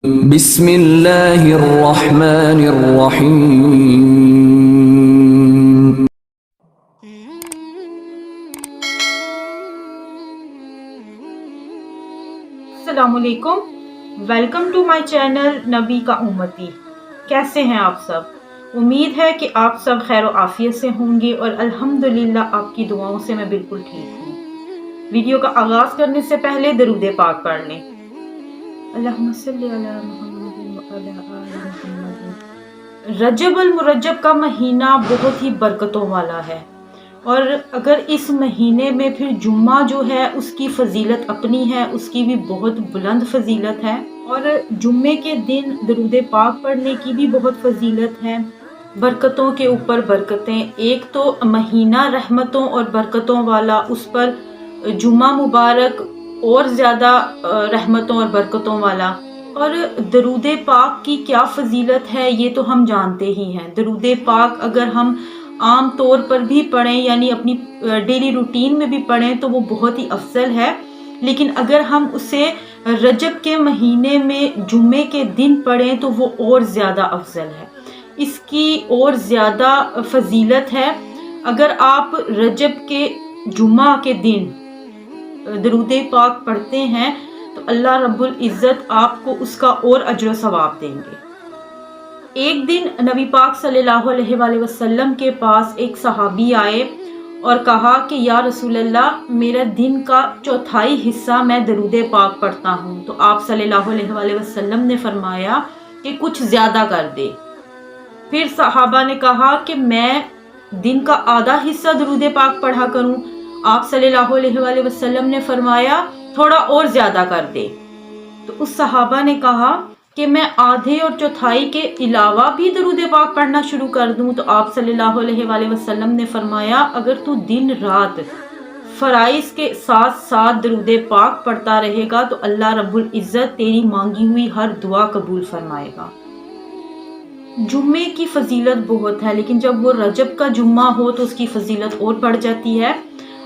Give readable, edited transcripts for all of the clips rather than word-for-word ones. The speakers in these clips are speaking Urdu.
بسم اللہ الرحمن الرحیم۔ السلام علیکم، ویلکم ٹو مائی چینل نبی کا امتی۔ کیسے ہیں آپ سب؟ امید ہے کہ آپ سب خیر و عافیت سے ہوں گے اور الحمدللہ آپ کی دعاؤں سے میں بالکل ٹھیک ہوں۔ ویڈیو کا آغاز کرنے سے پہلے درود پاک پڑھ لیں۔ اللہم صلی علی محمد وعلی آل محمد۔ رجب المرجب کا مہینہ بہت ہی برکتوں والا ہے، اور اگر اس مہینے میں پھر جمعہ جو ہے اس کی فضیلت اپنی ہے، اس کی بھی بہت بلند فضیلت ہے، اور جمعے کے دن درود پاک پڑھنے کی بھی بہت فضیلت ہے۔ برکتوں کے اوپر برکتیں، ایک تو مہینہ رحمتوں اور برکتوں والا، اس پر جمعہ مبارک اور زیادہ رحمتوں اور برکتوں والا۔ اور درود پاک کی کیا فضیلت ہے یہ تو ہم جانتے ہی ہیں۔ درود پاک اگر ہم عام طور پر بھی پڑھیں، یعنی اپنی ڈیلی روٹین میں بھی پڑھیں تو وہ بہت ہی افضل ہے، لیکن اگر ہم اسے رجب کے مہینے میں جمعے کے دن پڑھیں تو وہ اور زیادہ افضل ہے، اس کی اور زیادہ فضیلت ہے۔ اگر آپ رجب کے جمعہ کے دن درود پاک پڑھتے ہیں تو اللہ رب العزت آپ کو اس کا اور اجر و ثواب دیں گے۔ ایک دن نبی پاک صلی اللہ علیہ وآلہ وسلم کے پاس ایک صحابی آئے اور کہا کہ یا رسول اللہ، میرا دن کا چوتھائی حصہ میں درود پاک پڑھتا ہوں۔ تو آپ صلی اللہ علیہ وآلہ وسلم نے فرمایا کہ کچھ زیادہ کر دے۔ پھر صحابہ نے کہا کہ میں دن کا آدھا حصہ درود پاک پڑھا کروں۔ آپ صلی اللہ علیہ وآلہ وسلم نے فرمایا تھوڑا اور زیادہ کر دے۔ تو اس صحابہ نے کہا کہ میں آدھے اور چوتھائی کے علاوہ بھی درود پاک پڑھنا شروع کر دوں۔ تو آپ صلی اللہ علیہ وآلہ وسلم نے فرمایا اگر تو دن رات فرائض کے ساتھ ساتھ درود پاک پڑھتا رہے گا تو اللہ رب العزت تیری مانگی ہوئی ہر دعا قبول فرمائے گا۔ جمعے کی فضیلت بہت ہے، لیکن جب وہ رجب کا جمعہ ہو تو اس کی فضیلت اور بڑھ جاتی ہے۔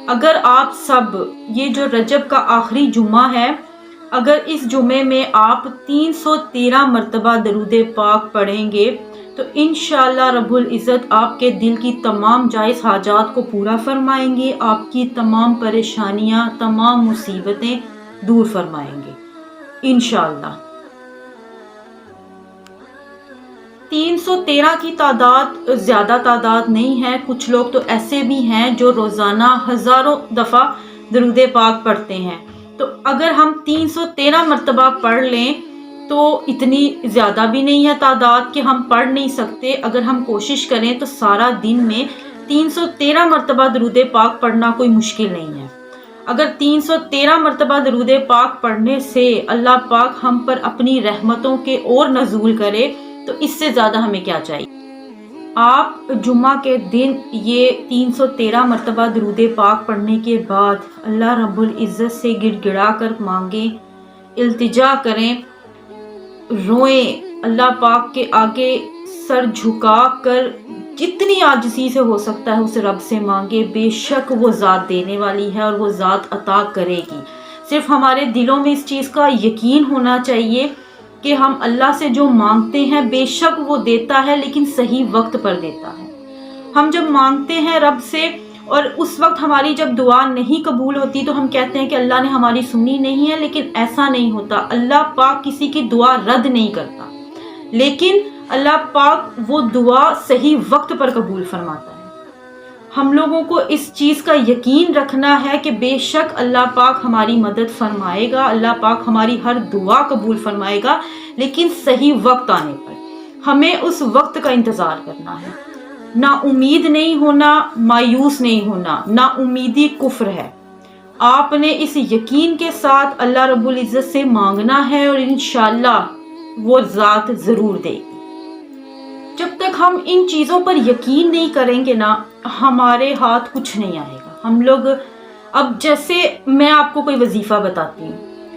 اگر آپ سب یہ جو رجب کا آخری جمعہ ہے، اگر اس جمعے میں آپ 313 مرتبہ درود پاک پڑھیں گے تو انشاءاللہ رب العزت آپ کے دل کی تمام جائز حاجات کو پورا فرمائیں گے، آپ کی تمام پریشانیاں، تمام مصیبتیں دور فرمائیں گے انشاءاللہ۔ 313 کی تعداد زیادہ تعداد نہیں ہے، کچھ لوگ تو ایسے بھی ہیں جو روزانہ ہزاروں دفعہ درود پاک پڑھتے ہیں۔ تو اگر ہم 313 مرتبہ پڑھ لیں تو اتنی زیادہ بھی نہیں ہے تعداد کہ ہم پڑھ نہیں سکتے۔ اگر ہم کوشش کریں تو سارا دن میں 313 مرتبہ درود پاک پڑھنا کوئی مشکل نہیں ہے۔ اگر 313 مرتبہ درود پاک پڑھنے سے اللہ پاک ہم پر اپنی رحمتوں کے اور نزول کرے تو اس سے زیادہ ہمیں کیا چاہیے۔ آپ جمعہ کے دن یہ 313 مرتبہ درود پاک پڑھنے کے بعد اللہ رب العزت سے گڑ گڑا کر مانگیں، التجا کریں، روئیں، اللہ پاک کے آگے سر جھکا کر جتنی عاجزی سے ہو سکتا ہے اس رب سے مانگے۔ بے شک وہ ذات دینے والی ہے اور وہ ذات عطا کرے گی۔ صرف ہمارے دلوں میں اس چیز کا یقین ہونا چاہیے کہ ہم اللہ سے جو مانگتے ہیں بے شک وہ دیتا ہے، لیکن صحیح وقت پر دیتا ہے۔ ہم جب مانگتے ہیں رب سے اور اس وقت ہماری جب دعا نہیں قبول ہوتی تو ہم کہتے ہیں کہ اللہ نے ہماری سنی نہیں ہے، لیکن ایسا نہیں ہوتا۔ اللہ پاک کسی کی دعا رد نہیں کرتا، لیکن اللہ پاک وہ دعا صحیح وقت پر قبول فرماتا ہے۔ ہم لوگوں کو اس چیز کا یقین رکھنا ہے کہ بے شک اللہ پاک ہماری مدد فرمائے گا، اللہ پاک ہماری ہر دعا قبول فرمائے گا، لیکن صحیح وقت آنے پر ہمیں اس وقت کا انتظار کرنا ہے۔ نا امید نہیں ہونا، مایوس نہیں ہونا۔ نا امیدی کفر ہے۔ آپ نے اس یقین کے ساتھ اللہ رب العزت سے مانگنا ہے اور انشاءاللہ وہ ذات ضرور دے گی۔ جب تک ہم ان چیزوں پر یقین نہیں کریں گے نا، ہمارے ہاتھ کچھ نہیں آئے گا۔ ہم لوگ اب جیسے میں آپ کو کوئی وظیفہ بتاتی ہوں،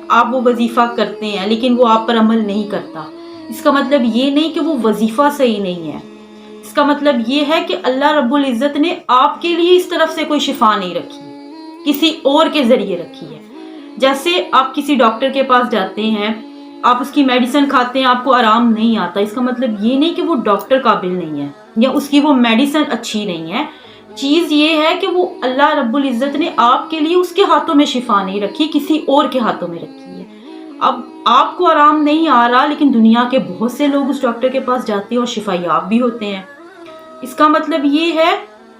آپ وہ وظیفہ کرتے ہیں لیکن وہ آپ پر عمل نہیں کرتا، اس کا مطلب یہ نہیں کہ وہ وظیفہ صحیح نہیں ہے، اس کا مطلب یہ ہے کہ اللہ رب العزت نے آپ کے لیے اس طرف سے کوئی شفا نہیں رکھی، کسی اور کے ذریعے رکھی ہے۔ جیسے آپ کسی ڈاکٹر کے پاس جاتے ہیں، آپ اس کی میڈیسن کھاتے ہیں آپ کو آرام نہیں آتا، اس کا مطلب یہ نہیں کہ وہ ڈاکٹر قابل نہیں ہے یا اس کی وہ میڈیسن اچھی نہیں ہے. چیز یہ ہے کہ وہ اللہ رب العزت نے آپ کے لیے اس کے ہاتھوں میں شفا نہیں رکھی، کسی اور کے ہاتھوں میں رکھی ہے. اب آپ کو آرام نہیں آ رہا، لیکن دنیا کے بہت سے لوگ اس ڈاکٹر کے پاس جاتے ہیں اور شفا یاب بھی ہوتے ہیں. اس کا مطلب یہ ہے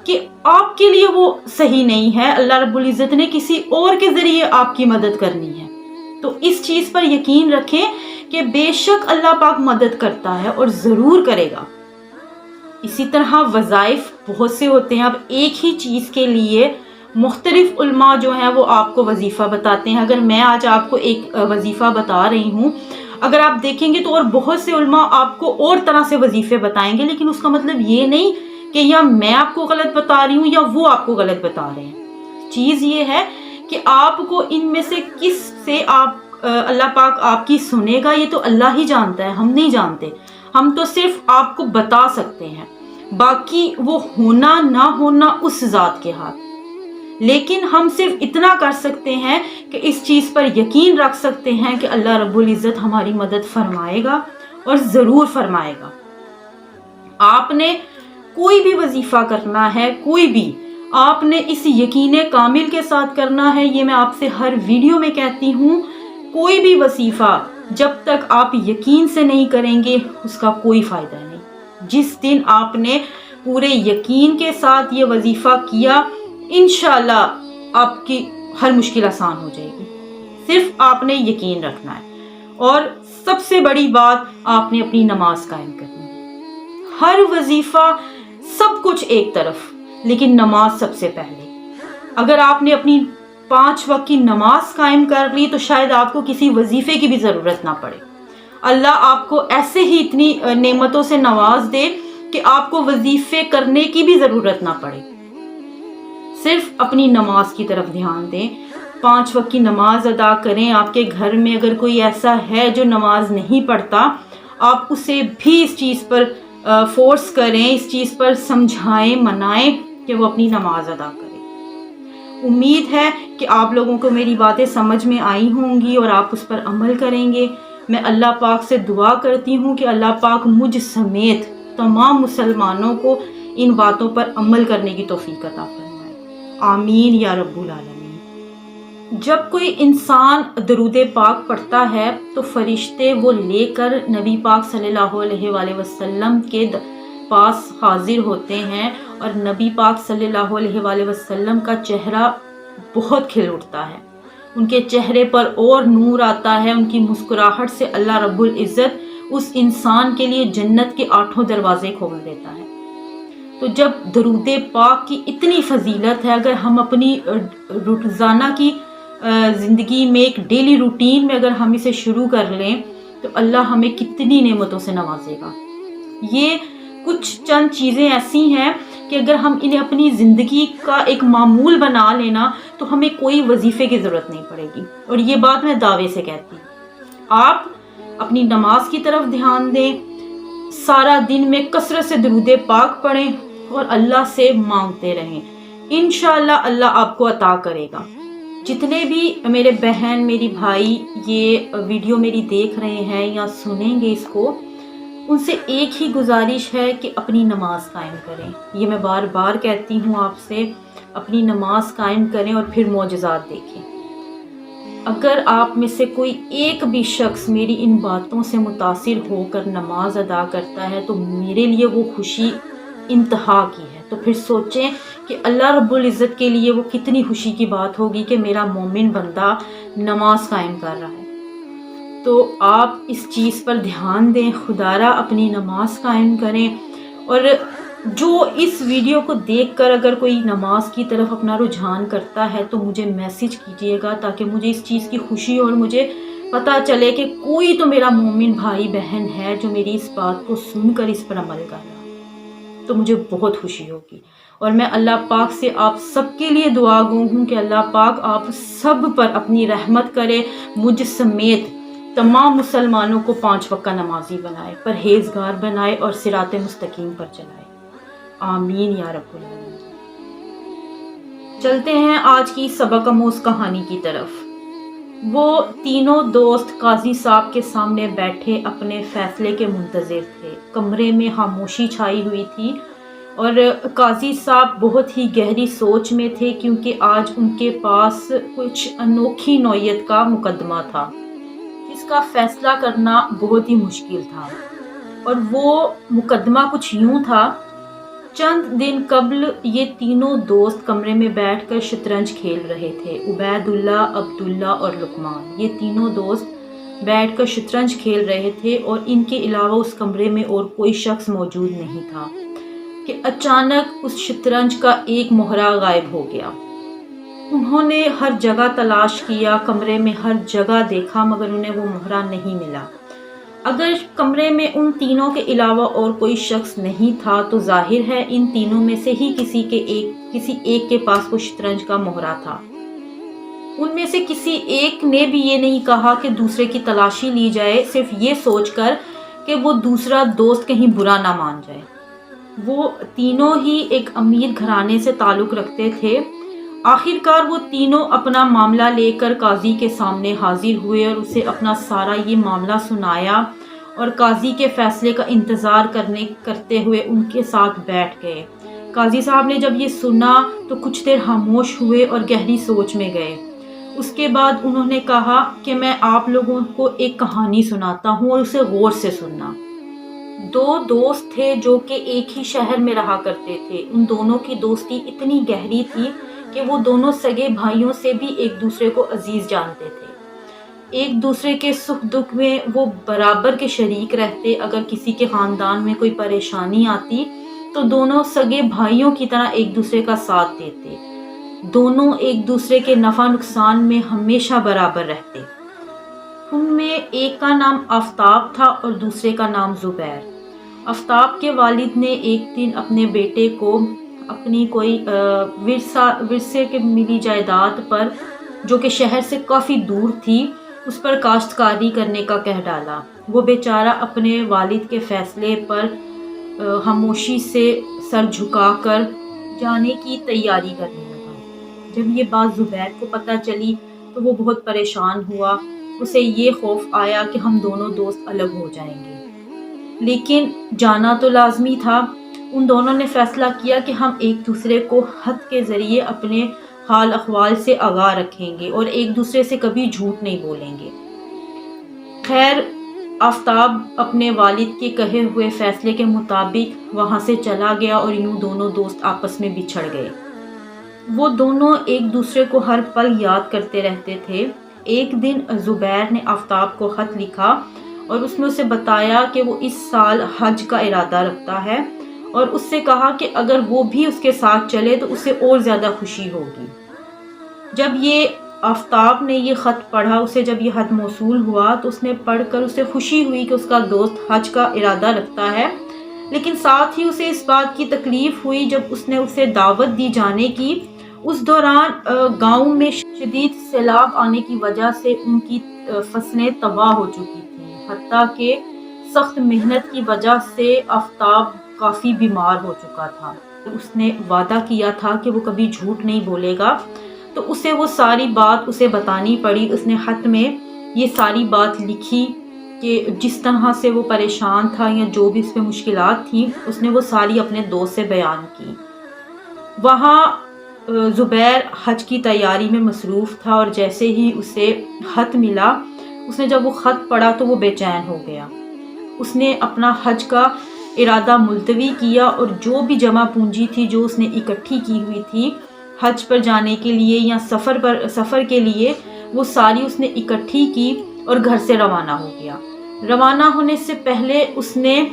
کہ آپ کے لیے وہ صحیح نہیں ہے، اللہ رب العزت نے کسی اور کے ذریعے آپ کی مدد کرنی ہے. تو اس چیز پر یقین رکھیں کہ بے شک اللہ پاک مدد کرتا ہے اور ضرور کرے گا. اسی طرح وظائف بہت سے ہوتے ہیں. اب ایک ہی چیز کے لیے مختلف علماء جو ہیں وہ آپ کو وظیفہ بتاتے ہیں. اگر میں آج آپ کو ایک وظیفہ بتا رہی ہوں، اگر آپ دیکھیں گے تو اور بہت سے علماء آپ کو اور طرح سے وظیفے بتائیں گے، لیکن اس کا مطلب یہ نہیں کہ یا میں آپ کو غلط بتا رہی ہوں یا وہ آپ کو غلط بتا رہے ہیں. چیز یہ ہے کہ آپ کو ان میں سے کس سے اللہ پاک آپ کی سنے گا، یہ تو اللہ ہی جانتا ہے، ہم نہیں جانتے. ہم تو صرف آپ کو بتا سکتے ہیں، باقی وہ ہونا نہ ہونا اس ذات کے ہاتھ. لیکن ہم صرف اتنا کر سکتے ہیں کہ اس چیز پر یقین رکھ سکتے ہیں کہ اللہ رب العزت ہماری مدد فرمائے گا اور ضرور فرمائے گا. آپ نے کوئی بھی وظیفہ کرنا ہے، کوئی بھی، آپ نے اس یقین کامل کے ساتھ کرنا ہے. یہ میں آپ سے ہر ویڈیو میں کہتی ہوں، کوئی بھی وظیفہ جب تک آپ یقین سے نہیں کریں گے اس کا کوئی فائدہ نہیں. جس دن آپ نے پورے یقین کے ساتھ یہ وظیفہ کیا، انشاءاللہ آپ کی ہر مشکل آسان ہو جائے گی. صرف آپ نے یقین رکھنا ہے. اور سب سے بڑی بات، آپ نے اپنی نماز قائم کرنی ہے. ہر وظیفہ سب کچھ ایک طرف، لیکن نماز سب سے پہلے. اگر آپ نے اپنی 5 وقت کی نماز قائم کر لی تو شاید آپ کو کسی وظیفے کی بھی ضرورت نہ پڑے. اللہ آپ کو ایسے ہی اتنی نعمتوں سے نواز دے کہ آپ کو وظیفے کرنے کی بھی ضرورت نہ پڑے. صرف اپنی نماز کی طرف دھیان دیں، 5 وقت کی نماز ادا کریں. آپ کے گھر میں اگر کوئی ایسا ہے جو نماز نہیں پڑھتا، آپ اسے بھی اس چیز پر فورس کریں، اس چیز پر سمجھائیں، منائیں کہ وہ اپنی نماز ادا کرے. امید ہے کہ آپ لوگوں کو میری باتیں سمجھ میں آئی ہوں گی اور آپ اس پر عمل کریں گے. میں اللہ پاک سے دعا کرتی ہوں کہ اللہ پاک مجھ سمیت تمام مسلمانوں کو ان باتوں پر عمل کرنے کی توفیق عطا فرمائے. آمین یا رب العالمین. جب کوئی انسان درود پاک پڑھتا ہے تو فرشتے وہ لے کر نبی پاک صلی اللہ علیہ وآلہ وسلم کے پاس حاضر ہوتے ہیں، اور نبی پاک صلی اللہ علیہ وآلہ وسلم کا چہرہ بہت کھل اٹھتا ہے. ان کے چہرے پر اور نور آتا ہے. ان کی مسکراہٹ سے اللہ رب العزت اس انسان کے لیے جنت کے 8 دروازے کھول دیتا ہے. تو جب درود پاک کی اتنی فضیلت ہے، اگر ہم اپنی روزانہ کی زندگی میں ایک ڈیلی روٹین میں اگر ہم اسے شروع کر لیں تو اللہ ہمیں کتنی نعمتوں سے نوازے گا. یہ کچھ چند چیزیں ایسی ہیں کہ اگر ہم انہیں اپنی زندگی کا ایک معمول بنا لینا تو ہمیں کوئی وظیفے کی ضرورت نہیں پڑے گی. اور یہ بات میں دعوے سے کہتی ہوں. آپ اپنی نماز کی طرف دھیان دیں، سارا دن میں کثرت سے درود پاک پڑھیں اور اللہ سے مانگتے رہیں. انشاءاللہ اللہ آپ کو عطا کرے گا. جتنے بھی میرے بہن، میری بھائی یہ ویڈیو میری دیکھ رہے ہیں یا سنیں گے اس کو، ان سے ایک ہی گزارش ہے کہ اپنی نماز قائم کریں. یہ میں بار بار کہتی ہوں آپ سے، اپنی نماز قائم کریں اور پھر معجزات دیکھیں. اگر آپ میں سے کوئی ایک بھی شخص میری ان باتوں سے متاثر ہو کر نماز ادا کرتا ہے تو میرے لیے وہ خوشی انتہا کی ہے. تو پھر سوچیں کہ اللہ رب العزت کے لیے وہ کتنی خوشی کی بات ہوگی کہ میرا مومن بندہ نماز قائم کر رہا ہے. تو آپ اس چیز پر دھیان دیں، خدارا اپنی نماز قائم کریں. اور جو اس ویڈیو کو دیکھ کر اگر کوئی نماز کی طرف اپنا رجحان کرتا ہے تو مجھے میسج کیجیے گا، تاکہ مجھے اس چیز کی خوشی اور مجھے پتہ چلے کہ کوئی تو میرا مومن بھائی بہن ہے جو میری اس بات کو سن کر اس پر عمل کر رہا ہے. تو مجھے بہت خوشی ہوگی. اور میں اللہ پاک سے آپ سب کے لیے دعا گو ہوں کہ اللہ پاک آپ سب پر اپنی رحمت کرے، مجھ سمیت تمام مسلمانوں کو 5 وقت کا نمازی بنائے، پرہیزگار بنائے اور صراط مستقیم پر چلائے. آمین یا رب العالمین. چلتے ہیں آج کی سبق آموز کہانی کی طرف. وہ تینوں دوست قاضی صاحب کے سامنے بیٹھے اپنے فیصلے کے منتظر تھے۔ کمرے میں خاموشی چھائی ہوئی تھی اور قاضی صاحب بہت ہی گہری سوچ میں تھے، کیونکہ آج ان کے پاس کچھ انوکھی نوعیت کا مقدمہ تھا جس کا فیصلہ کرنا بہت ہی مشکل تھا۔ اور وہ مقدمہ کچھ یوں تھا: چند دن قبل یہ تینوں دوست کمرے میں بیٹھ کر شطرنج کھیل رہے تھے۔ عبید اللہ، عبداللہ اور لقمان، یہ تینوں دوست بیٹھ کر شطرنج کھیل رہے تھے اور ان کے علاوہ اس کمرے میں اور کوئی شخص موجود نہیں تھا کہ اچانک اس شطرنج کا ایک مہرہ غائب ہو گیا۔ انہوں نے ہر جگہ تلاش کیا، کمرے میں ہر جگہ دیکھا، مگر انہیں وہ مہرہ نہیں ملا۔ اگر کمرے میں ان تینوں کے علاوہ اور کوئی شخص نہیں تھا تو ظاہر ہے ان تینوں میں سے ہی کسی ایک کے پاس وہ شطرنج کا مہرہ تھا۔ ان میں سے کسی ایک نے بھی یہ نہیں کہا کہ دوسرے کی تلاشی لی جائے، صرف یہ سوچ کر کہ وہ دوسرا دوست کہیں برا نہ مان جائے۔ وہ تینوں ہی ایک امیر گھرانے سے تعلق رکھتے تھے۔ آخر کار وہ تینوں اپنا معاملہ لے کر قاضی کے سامنے حاضر ہوئے اور اسے اپنا سارا یہ معاملہ سنایا اور قاضی کے فیصلے کا انتظار کرتے ہوئے ان کے ساتھ بیٹھ گئے۔ قاضی صاحب نے جب یہ سنا تو کچھ دیر خاموش ہوئے اور گہری سوچ میں گئے۔ اس کے بعد انہوں نے کہا کہ میں آپ لوگوں کو ایک کہانی سناتا ہوں اور اسے غور سے سننا۔ دو دوست تھے جو کہ ایک ہی شہر میں رہا کرتے تھے۔ ان دونوں کی دوستی اتنی گہری تھی کہ وہ دونوں سگے بھائیوں سے بھی ایک دوسرے کو عزیز جانتے تھے۔ ایک دوسرے کے سکھ دکھ میں وہ برابر کے شریک رہتے۔ اگر کسی کے خاندان میں کوئی پریشانی آتی تو دونوں سگے بھائیوں کی طرح ایک دوسرے کا ساتھ دیتے۔ دونوں ایک دوسرے کے نفع نقصان میں ہمیشہ برابر رہتے۔ ان میں ایک کا نام آفتاب تھا اور دوسرے کا نام زبیر۔ آفتاب کے والد نے ایک دن اپنے بیٹے کو اپنی کوئی ورثے کے ملی جائیداد پر، جو کہ شہر سے کافی دور تھی، اس پر کاشتکاری کرنے کا کہہ ڈالا۔ وہ بیچارہ اپنے والد کے فیصلے پر خاموشی سے سر جھکا کر جانے کی تیاری کرنے لگا۔ جب یہ بات زبیر کو پتہ چلی تو وہ بہت پریشان ہوا۔ اسے یہ خوف آیا کہ ہم دونوں دوست الگ ہو جائیں گے، لیکن جانا تو لازمی تھا۔ ان دونوں نے فیصلہ کیا کہ ہم ایک دوسرے کو خط کے ذریعے اپنے حال احوال سے آگاہ رکھیں گے اور ایک دوسرے سے کبھی جھوٹ نہیں بولیں گے۔ خیر، آفتاب اپنے والد کے کہے ہوئے فیصلے کے مطابق وہاں سے چلا گیا اور یوں دونوں دوست آپس میں بچھڑ گئے۔ وہ دونوں ایک دوسرے کو ہر پل یاد کرتے رہتے تھے۔ ایک دن زبیر نے آفتاب کو خط لکھا اور اس میں اسے بتایا کہ وہ اس سال حج کا ارادہ رکھتا ہے اور اس سے کہا کہ اگر وہ بھی اس کے ساتھ چلے تو اسے اور زیادہ خوشی ہوگی۔ جب یہ آفتاب نے یہ خط پڑھا، اسے جب یہ خط موصول ہوا تو اس نے پڑھ کر اسے خوشی ہوئی کہ اس کا دوست حج کا ارادہ رکھتا ہے، لیکن ساتھ ہی اسے اس بات کی تکلیف ہوئی جب اس نے اسے دعوت دی جانے کی۔ اس دوران گاؤں میں شدید سیلاب آنے کی وجہ سے ان کی فصلیں تباہ ہو چکی تھیں، حتیٰ کہ سخت محنت کی وجہ سے آفتاب کافی بیمار ہو چکا تھا۔ اس نے وعدہ کیا تھا کہ وہ کبھی جھوٹ نہیں بولے گا، تو اسے وہ ساری بات اسے بتانی پڑی۔ اس نے خط میں یہ ساری بات لکھی کہ جس طرح سے وہ پریشان تھا یا جو بھی اس پہ مشکلات تھیں، اس نے وہ ساری اپنے دوست سے بیان کی۔ وہاں زبیر حج کی تیاری میں مصروف تھا اور جیسے ہی اسے خط ملا، اس نے جب وہ خط پڑھا تو وہ بے چین ہو گیا۔ اس نے اپنا حج کا ارادہ ملتوی کیا اور جو بھی جمع پونجی تھی جو اس نے اکٹھی کی ہوئی تھی حج پر جانے کے لیے یا سفر کے لیے، وہ ساری اس نے اکٹھی کی اور گھر سے روانہ ہو گیا۔ روانہ ہونے سے پہلے اس نے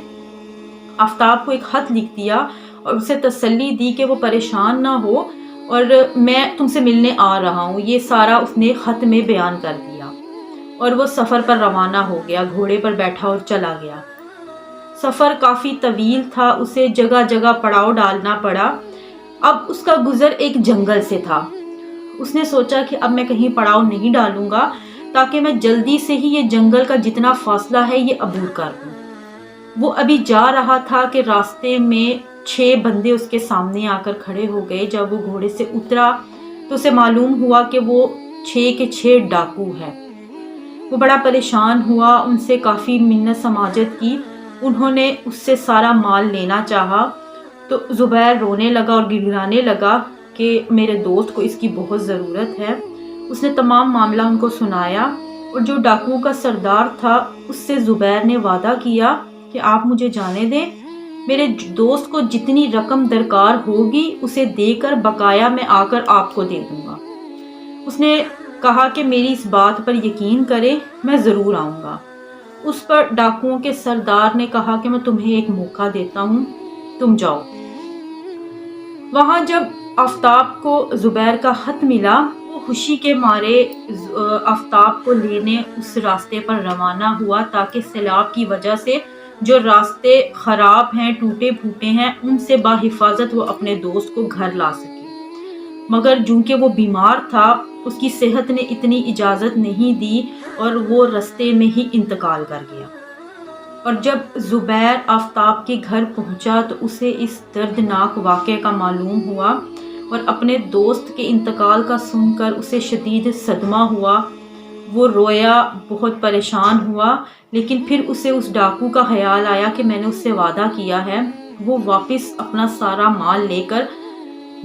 آفتاب کو ایک خط لکھ دیا اور اسے تسلی دی کہ وہ پریشان نہ ہو اور میں تم سے ملنے آ رہا ہوں۔ یہ سارا اس نے خط میں بیان کر دیا اور وہ سفر پر روانہ ہو گیا، گھوڑے پر بیٹھا اور چلا گیا۔ سفر کافی طویل تھا، اسے جگہ جگہ پڑاؤ ڈالنا پڑا۔ اب اس کا گزر ایک جنگل سے تھا۔ اس نے سوچا کہ اب میں کہیں پڑاؤ نہیں ڈالوں گا تاکہ میں جلدی سے ہی یہ جنگل کا جتنا فاصلہ ہے یہ عبور کر دوں۔ وہ ابھی جا رہا تھا کہ راستے میں 6 بندے اس کے سامنے آ کر کھڑے ہو گئے۔ جب وہ گھوڑے سے اترا تو اسے معلوم ہوا کہ وہ 6 کے 6 ڈاکو ہیں۔ وہ بڑا پریشان ہوا، ان سے کافی منت سماجت کی، انہوں نے اس سے سارا مال لینا چاہا تو زبیر رونے لگا اور گڑگڑانے لگا کہ میرے دوست کو اس کی بہت ضرورت ہے۔ اس نے تمام معاملہ ان کو سنایا، اور جو ڈاکوؤں کا سردار تھا اس سے زبیر نے وعدہ کیا کہ آپ مجھے جانے دیں، میرے دوست کو جتنی رقم درکار ہوگی اسے دے کر بقایا میں آ کر آپ کو دے دوں گا۔ اس نے کہا کہ میری اس بات پر یقین کرے، میں ضرور آؤں گا۔ اس پر ڈاکوؤں کے سردار نے کہا کہ میں تمہیں ایک موقع دیتا ہوں، تم جاؤ۔ وہاں جب آفتاب کو زبیر کا خط ملا، وہ خوشی کے مارے آفتاب کو لینے اس راستے پر روانہ ہوا تاکہ سیلاب کی وجہ سے جو راستے خراب ہیں، ٹوٹے پھوٹے ہیں، ان سے بحفاظت وہ اپنے دوست کو گھر لا سکے۔ مگر چونکہ وہ بیمار تھا، اس کی صحت نے اتنی اجازت نہیں دی اور وہ رستے میں ہی انتقال کر گیا۔ اور جب زبیر آفتاب کے گھر پہنچا تو اسے اس دردناک واقعے کا معلوم ہوا اور اپنے دوست کے انتقال کا سن کر اسے شدید صدمہ ہوا۔ وہ رویا، بہت پریشان ہوا، لیکن پھر اسے اس ڈاکو کا خیال آیا کہ میں نے اس سے وعدہ کیا ہے۔ وہ واپس اپنا سارا مال لے کر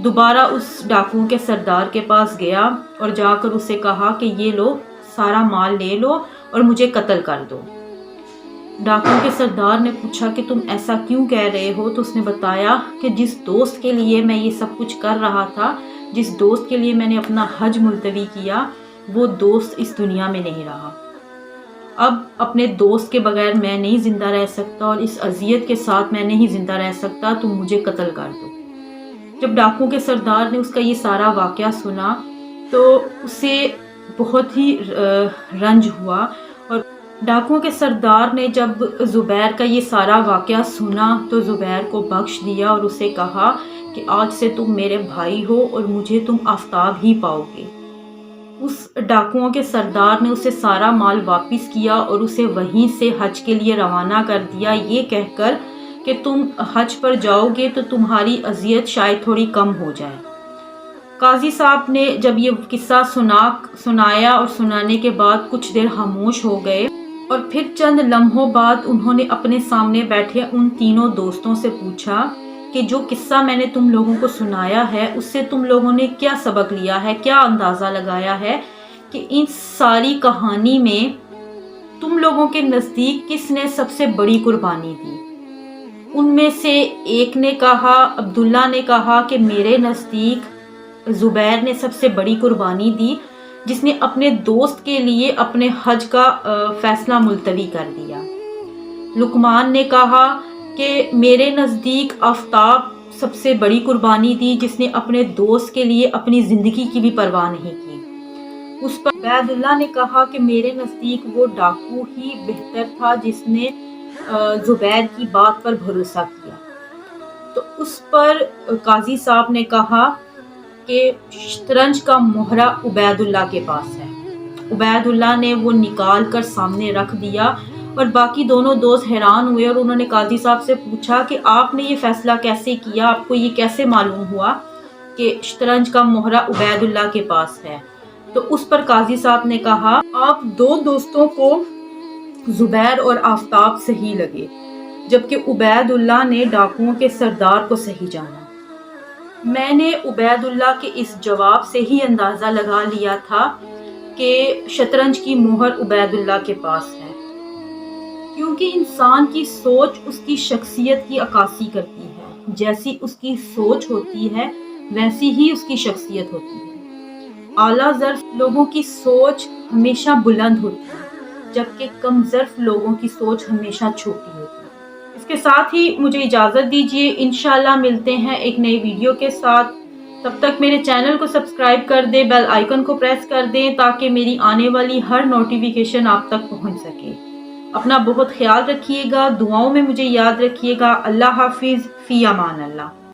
دوبارہ اس ڈاکو کے سردار کے پاس گیا اور جا کر اسے کہا کہ یہ لو، سارا مال لے لو اور مجھے قتل کر دو۔ ڈاکو کے سردار نے پوچھا کہ تم ایسا کیوں کہہ رہے ہو؟ تو اس نے بتایا کہ جس دوست کے لیے میں یہ سب کچھ کر رہا تھا، جس دوست کے لیے میں نے اپنا حج ملتوی کیا، وہ دوست اس دنیا میں نہیں رہا۔ اب اپنے دوست کے بغیر میں نہیں زندہ رہ سکتا اور اس اذیت کے ساتھ میں نہیں زندہ رہ سکتا، تم مجھے قتل کر دو۔ جب ڈاکو کے سردار نے اس کا یہ سارا واقعہ سنا تو اسے بہت ہی رنج ہوا، اور ڈاکو کے سردار نے جب زبیر کا یہ سارا واقعہ سنا تو زبیر کو بخش دیا اور اسے کہا کہ آج سے تم میرے بھائی ہو اور مجھے تم آفتاب ہی پاؤ گے۔ اس ڈاکوؤں کے سردار نے اسے سارا مال واپس کیا اور اسے وہیں سے حج کے لیے روانہ کر دیا، یہ کہہ کر کہ تم حج پر جاؤ گے تو تمہاری اذیت شاید تھوڑی کم ہو جائے۔ قاضی صاحب نے جب یہ قصہ سنایا اور سنانے کے بعد کچھ دیر خاموش ہو گئے، اور پھر چند لمحوں بعد انہوں نے اپنے سامنے بیٹھے ان تینوں دوستوں سے پوچھا کہ جو قصہ میں نے تم لوگوں کو سنایا ہے اس سے تم لوگوں نے کیا سبق لیا ہے، کیا اندازہ لگایا ہے کہ ان ساری کہانی میں تم لوگوں کے نزدیک کس نے سب سے بڑی قربانی دی؟ ان میں سے ایک نے کہا، عبداللہ نے کہا کہ میرے نزدیک زبیر نے سب سے بڑی قربانی دی، جس نے اپنے دوست کے لیے اپنے حج کا فیصلہ ملتوی کر دیا۔ لقمان نے کہا کہ میرے نزدیک آفتاب سب سے بڑی قربانی دی، جس نے اپنے دوست کے لیے اپنی زندگی کی بھی پرواہ نہیں کی۔ اس پر عبید اللہ نے کہا کہ میرے نزدیک وہ ڈاکو ہی بہتر تھا جس نے زبیر کی بات پر بھروسہ کیا۔ تو اس پر قاضی صاحب نے کہا کہ شطرنج کا مہرہ عبید اللہ کے پاس ہے۔ عبید اللہ نے وہ نکال کر سامنے رکھ دیا اور باقی دونوں دوست حیران ہوئے اور انہوں نے قاضی صاحب سے پوچھا کہ آپ نے یہ فیصلہ کیسے کیا، آپ کو یہ کیسے معلوم ہوا کہ شطرنج کا مہرہ عبید اللہ کے پاس ہے؟ تو اس پر قاضی صاحب نے کہا آپ دو دوستوں کو زبیر اور آفتاب صحیح لگے، جبکہ عبید اللہ نے ڈاکوؤں کے سردار کو صحیح جانا۔ میں نے عبید اللہ کے اس جواب سے ہی اندازہ لگا لیا تھا کہ شطرنج کی مہر عبید اللہ کے پاس ہے، کیونکہ انسان کی سوچ اس کی شخصیت کی عکاسی کرتی ہے، جیسی اس کی سوچ ہوتی ہے ویسی ہی اس کی شخصیت ہوتی ہے۔ اعلیٰ ظرف لوگوں کی سوچ ہمیشہ بلند ہوتی ہے، جبکہ کم ظرف لوگوں کی سوچ ہمیشہ چھوٹی ہوتی ہے۔ اس کے ساتھ ہی مجھے اجازت دیجیے، انشاءاللہ ملتے ہیں ایک نئی ویڈیو کے ساتھ۔ تب تک میرے چینل کو سبسکرائب کر دیں، بیل آئیکن کو پریس کر دیں تاکہ میری آنے والی ہر نوٹیفیکیشن آپ تک پہنچ سکے۔ اپنا بہت خیال رکھیے گا، دعاؤں میں مجھے یاد رکھیے گا۔ اللہ حافظ، فی امان اللہ۔